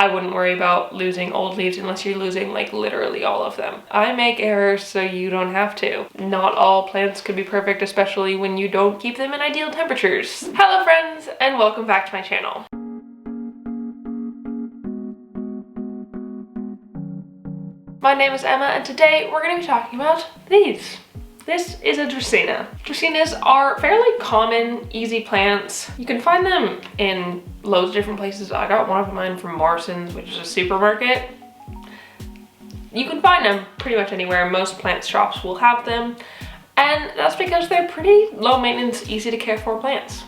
I wouldn't worry about losing old leaves unless you're losing like literally all of them. I make errors so you don't have to. Not all plants could be perfect, especially when you don't keep them in ideal temperatures. Hello friends, and welcome back to my channel. My name is Emma, and today we're going to be talking about these. This is a Dracaena. Dracaenas are fairly common, easy plants. You can find them in loads of different places. I got one of mine from Morrison's, which is a supermarket. You can find them pretty much anywhere. Most plant shops will have them. And that's because they're pretty low maintenance, easy to care for plants.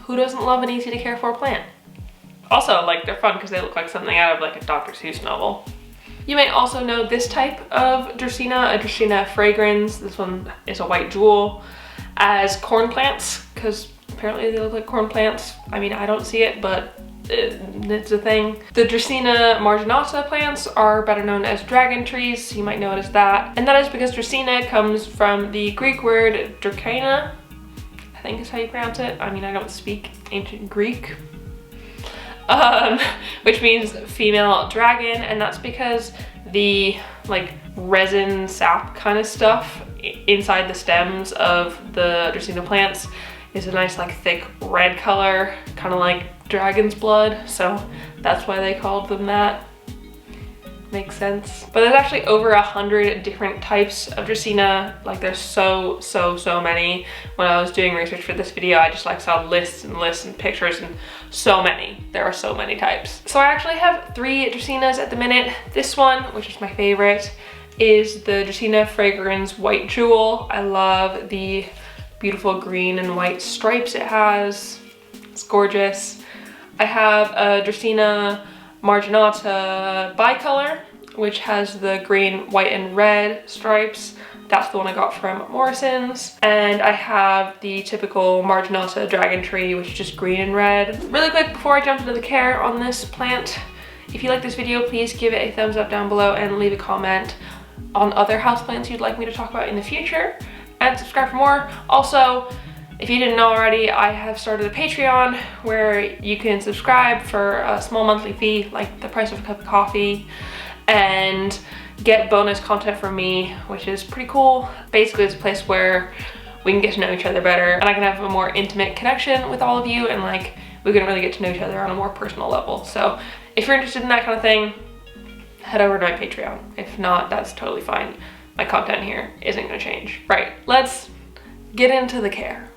Who doesn't love an easy to care for plant? Also, like, they're fun because they look like something out of like a Dr. Seuss novel. You may also know this type of Dracaena, a Dracaena fragrans. This one is a white jewel, as corn plants, because apparently they look like corn plants. I mean, I don't see it, but it's a thing. The Dracaena marginata plants are better known as dragon trees. You might know it as that. And that is because Dracaena comes from the Greek word DRACAENA, I think is how you pronounce it. I mean, I don't speak ancient Greek. Which means female dragon, and that's because the like resin sap kind of stuff inside the stems of the Dracaena plants is a nice like thick red color, kind of like dragon's blood, so that's why they called them that. Makes sense. But there's actually over 100 different types of Dracaena. Like, there's so many. When I was doing research for this video, I just like saw lists and lists and pictures, and so many. There are so many types. So I actually have 3 Dracaenas at the minute. This one, which is my favorite, is the Dracaena fragrans white jewel. I love the beautiful green and white stripes it has. It's gorgeous. I have a Dracaena marginata bicolor, which has the green, white, and red stripes. That's the one I got from Morrison's. And I have the typical marginata dragon tree, which is just green and red. Really quick, before I jump into the care on this plant, if you like this video, please give it a thumbs up down below and leave a comment on other houseplants you'd like me to talk about in the future, and subscribe for more. Also, if you didn't know already, I have started a Patreon where you can subscribe for a small monthly fee, like the price of a cup of coffee, and get bonus content from me, which is pretty cool. Basically, it's a place where we can get to know each other better, and I can have a more intimate connection with all of you, and like we can really get to know each other on a more personal level. So if you're interested in that kind of thing, head over to my Patreon. If not, that's totally fine. My content here isn't gonna change. Right, let's get into the care.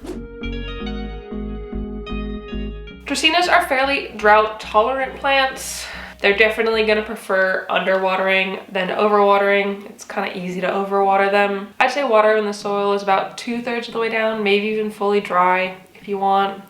Dracaenas are fairly drought tolerant plants. They're definitely gonna prefer underwatering than overwatering. It's kind of easy to overwater them. I'd say water in the soil is about 2/3 of the way down, maybe even fully dry if you want.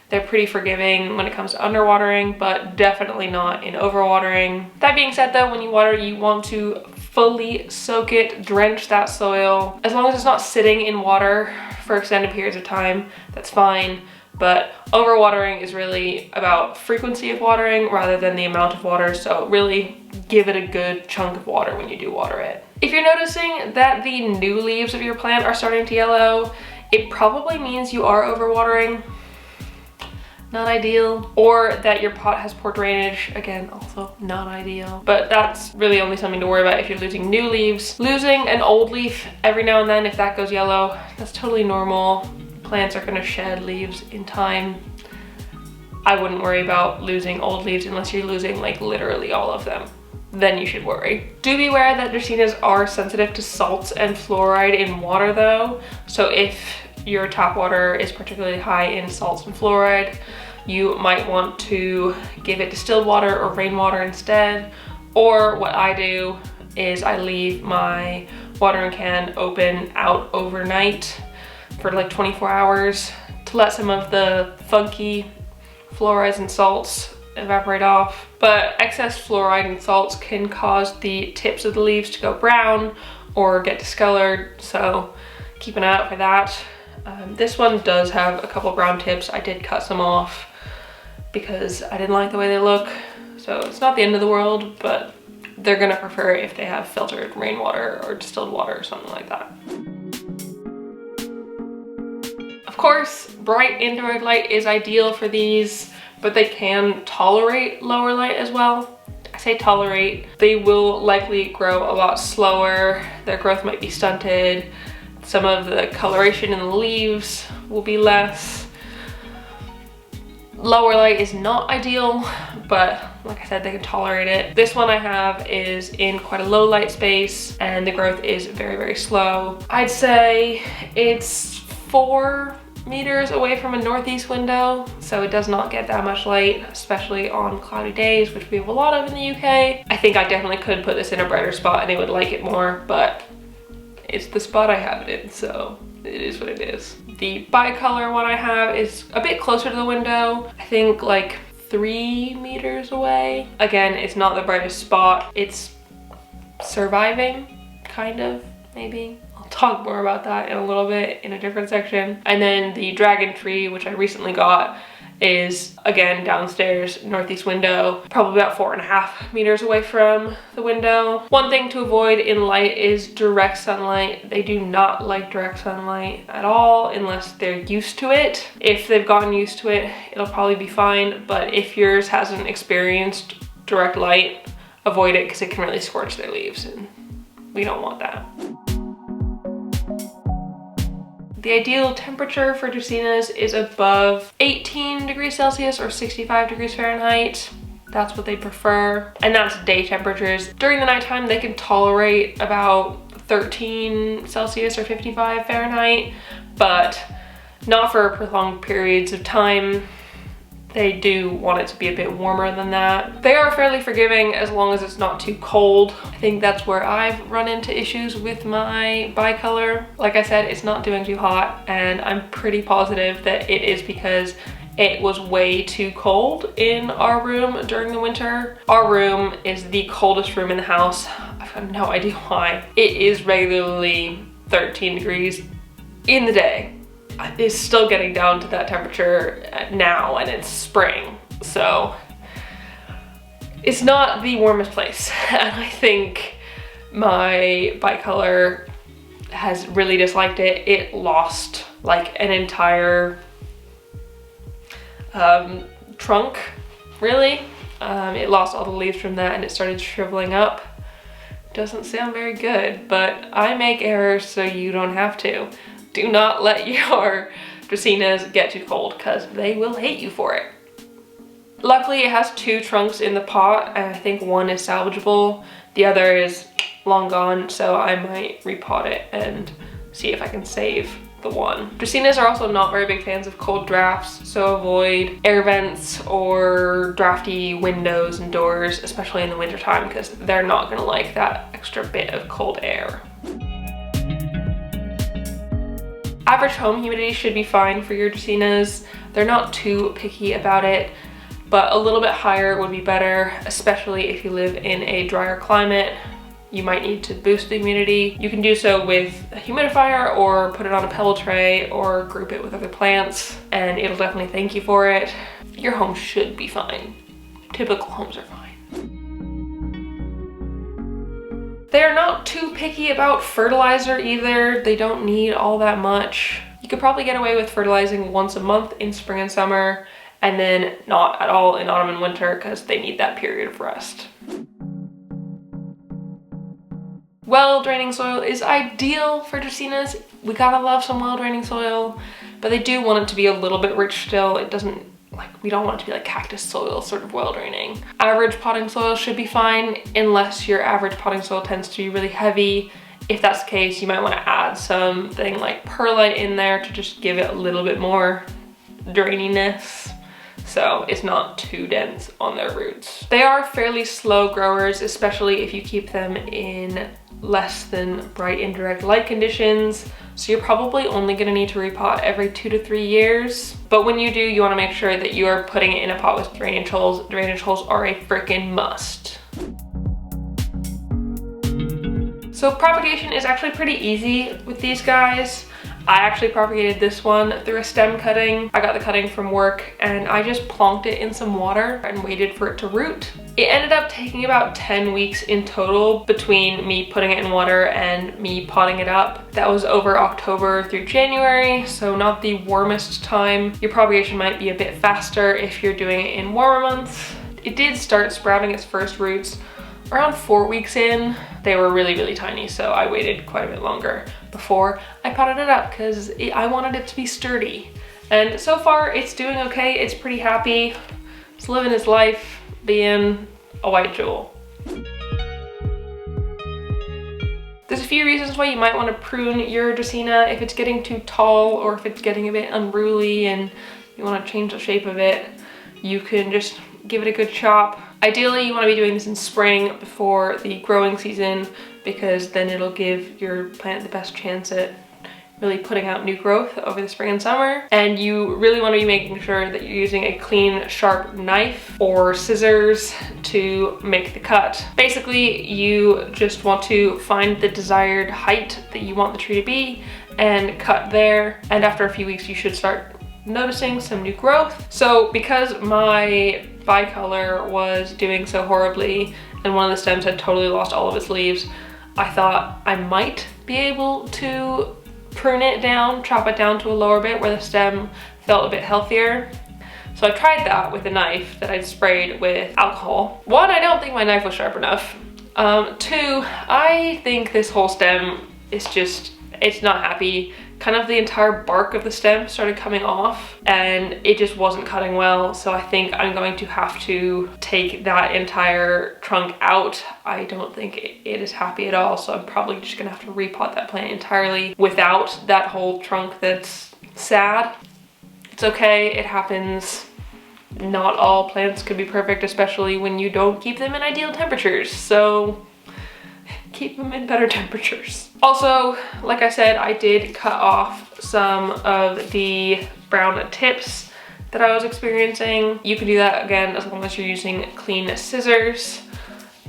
They're pretty forgiving when it comes to underwatering, but definitely not in overwatering. That being said though, when you water, you want to fully soak it, drench that soil. As long as it's not sitting in water for extended periods of time, that's fine. But overwatering is really about frequency of watering rather than the amount of water, so really give it a good chunk of water when you do water it. If you're noticing that the new leaves of your plant are starting to yellow, it probably means you are overwatering. Not ideal. Or that your pot has poor drainage. Again, also not ideal. But that's really only something to worry about if you're losing new leaves. Losing an old leaf every now and then, if that goes yellow, that's totally normal. Plants are gonna shed leaves in time. I wouldn't worry about losing old leaves unless you're losing like literally all of them. Then you should worry. Do be aware that Dracaenas are sensitive to salts and fluoride in water though. So if your tap water is particularly high in salts and fluoride, you might want to give it distilled water or rainwater instead. Or what I do is I leave my watering can open out overnight for like 24 hours to let some of the funky fluorides and salts evaporate off. But excess fluoride and salts can cause the tips of the leaves to go brown or get discolored, so keep an eye out for that. This one does have a couple brown tips. I did cut some off because I didn't like the way they look, so it's not the end of the world, but they're gonna prefer if they have filtered rainwater or distilled water or something like that. Of course, bright indirect light is ideal for these. but they can tolerate lower light as well. I say tolerate. They will likely grow a lot slower. Their growth might be stunted. Some of the coloration in the leaves will be less. Lower light is not ideal, but like I said, they can tolerate it. This one I have is in quite a low light space and the growth is very, very slow. I'd say it's 4 meters away from a northeast window, so it does not get that much light, especially on cloudy days, which we have a lot of in the UK. I think I definitely could put this in a brighter spot and it would like it more, but it's the spot I have it in, so it is what it is. The bicolor one I have is a bit closer to the window. I think like 3 meters away. Again, it's not the brightest spot. It's surviving, kind of, maybe. I'll talk more about that in a little bit in a different section. And then the dragon tree, which I recently got, is again downstairs, northeast window, probably about 4.5 meters away from the window. One thing to avoid in light is direct sunlight. They do not like direct sunlight at all unless they're used to it. If they've gotten used to it, it'll probably be fine, but if yours hasn't experienced direct light, avoid it because it can really scorch their leaves and we don't want that. The ideal temperature for Dracaenas is above 18 degrees Celsius or 65 degrees Fahrenheit. That's what they prefer, and that's day temperatures. During the nighttime, they can tolerate about 13 Celsius or 55 Fahrenheit, but not for prolonged periods of time. They do want it to be a bit warmer than that. They are fairly forgiving as long as it's not too cold. I think that's where I've run into issues with my bicolor. Like I said, it's not doing too hot, and I'm pretty positive that it is because it was way too cold in our room during the winter. Our room is the coldest room in the house. I've got no idea why. It is regularly 13 degrees in the day. It's still getting down to that temperature now, and it's spring, so it's not the warmest place. And I think my bicolor has really disliked it. It lost like an entire trunk, really. It lost all the leaves from that and it started shriveling up. Doesn't sound very good, but I make errors so you don't have to. Do not let your Dracaenas get too cold because they will hate you for it. Luckily, it has 2 trunks in the pot, and I think one is salvageable. The other is long gone, so I might repot it and see if I can save the one. Dracaenas are also not very big fans of cold drafts, so avoid air vents or drafty windows and doors, especially in the wintertime, because they're not gonna like that extra bit of cold air. Average home humidity should be fine for your Dracaenas. They're not too picky about it, but a little bit higher would be better, especially if you live in a drier climate. You might need to boost the humidity. You can do so with a humidifier or put it on a pebble tray or group it with other plants, and it'll definitely thank you for it. Your home should be fine. Typical homes are fine. They're not too picky about fertilizer either. They don't need all that much. You could probably get away with fertilizing once a month in spring and summer, and then not at all in autumn and winter because they need that period of rest. Well draining soil is ideal for Dracaenas. We gotta love some well draining soil, but they do want it to be a little bit rich still. It doesn't, like, we don't want it to be like cactus soil, sort of well draining. Average potting soil should be fine unless your average potting soil tends to be really heavy. If that's the case, you might want to add something like perlite in there to just give it a little bit more draininess, so it's not too dense on their roots. They are fairly slow growers, especially if you keep them in less than bright indirect light conditions. So you're probably only gonna need to repot every 2 to 3 years. But when you do, you wanna make sure that you are putting it in a pot with drainage holes. Drainage holes are a freaking must. So propagation is actually pretty easy with these guys. I actually propagated this one through a stem cutting. I got the cutting from work and I just plonked it in some water and waited for it to root. It ended up taking about 10 weeks in total between me putting it in water and me potting it up. That was over October through January, so not the warmest time. Your propagation might be a bit faster if you're doing it in warmer months. It did start sprouting its first roots around 4 weeks in. They were really, really tiny, so I waited quite a bit longer before I potted it up because I wanted it to be sturdy. And so far it's doing okay. It's pretty happy. It's living its life being a white jewel. There's a few reasons why you might want to prune your Dracaena if it's getting too tall or if it's getting a bit unruly and you want to change the shape of it. You can just give it a good chop. Ideally, you want to be doing this in spring before the growing season because then it'll give your plant the best chance at really putting out new growth over the spring and summer. And you really want to be making sure that you're using a clean, sharp knife or scissors to make the cut. Basically, you just want to find the desired height that you want the tree to be and cut there. And after a few weeks, you should start noticing some new growth. So because my bicolor was doing so horribly and one of the stems had totally lost all of its leaves, I thought I might be able to prune it down, chop it down to a lower bit where the stem felt a bit healthier. So I tried that with a knife that I'd sprayed with alcohol. One, I don't think my knife was sharp enough. Two, I think this whole stem is just, it's not happy. Kind of the entire bark of the stem started coming off and it just wasn't cutting well. So I think I'm going to have to take that entire trunk out. I don't think it is happy at all. So I'm probably just gonna have to repot that plant entirely without that whole trunk that's sad. It's okay, it happens. Not all plants could be perfect, especially when you don't keep them in ideal temperatures. So keep them in better temperatures. Also, like I said, I did cut off some of the brown tips that I was experiencing. You can do that again as long as you're using clean scissors.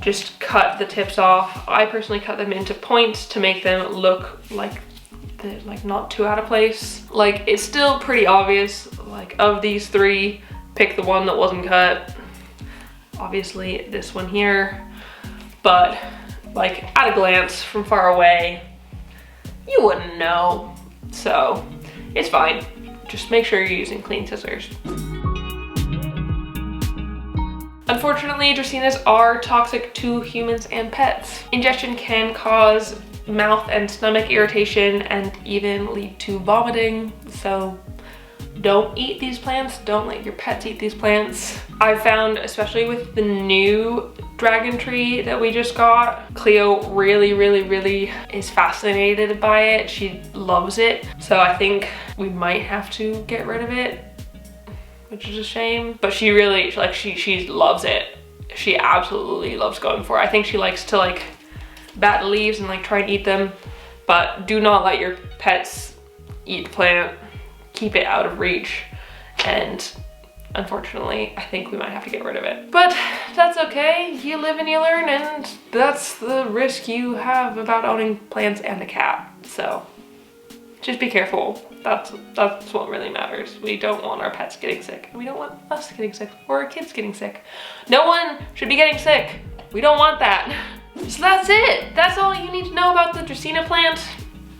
Just cut the tips off. I personally cut them into points to make them look like they're like not too out of place. Like it's still pretty obvious, like of these three, pick the one that wasn't cut. Obviously this one here, but like at a glance from far away, you wouldn't know. So it's fine. Just make sure you're using clean scissors. Unfortunately, Dracaenas are toxic to humans and pets. Ingestion can cause mouth and stomach irritation and even lead to vomiting. So don't eat these plants. Don't let your pets eat these plants. I've found, especially with the new dragon tree that we just got, Cleo really is fascinated by it. She loves it. So I think we might have to get rid of it, which is a shame. But she really, like, she loves it. She absolutely loves going for it. I think she likes to like bat the leaves and like try and eat them. But do not let your pets eat the plant. Keep it out of reach, and unfortunately I think we might have to get rid of it, but that's okay. You live and you learn, and that's the risk you have about owning plants and a cat. So just be careful. That's what really matters. We don't want our pets getting sick, and we don't want us getting sick or our kids getting sick. No one should be getting sick. We don't want that. So that's it. That's all you need to know about the Dracaena plant.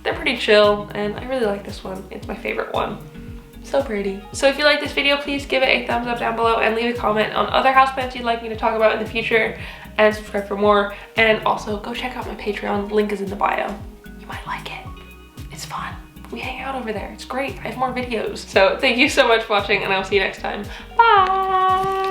They're pretty chill, and I really like this one. It's my favorite one. So pretty. So if you like this video, please give it a thumbs up down below and leave a comment on other houseplants you'd like me to talk about in the future, and subscribe for more. And also go check out my Patreon. Link is in the bio. You might like it. It's fun. We hang out over there. It's great. I have more videos. So thank you so much for watching, and I'll see you next time. Bye!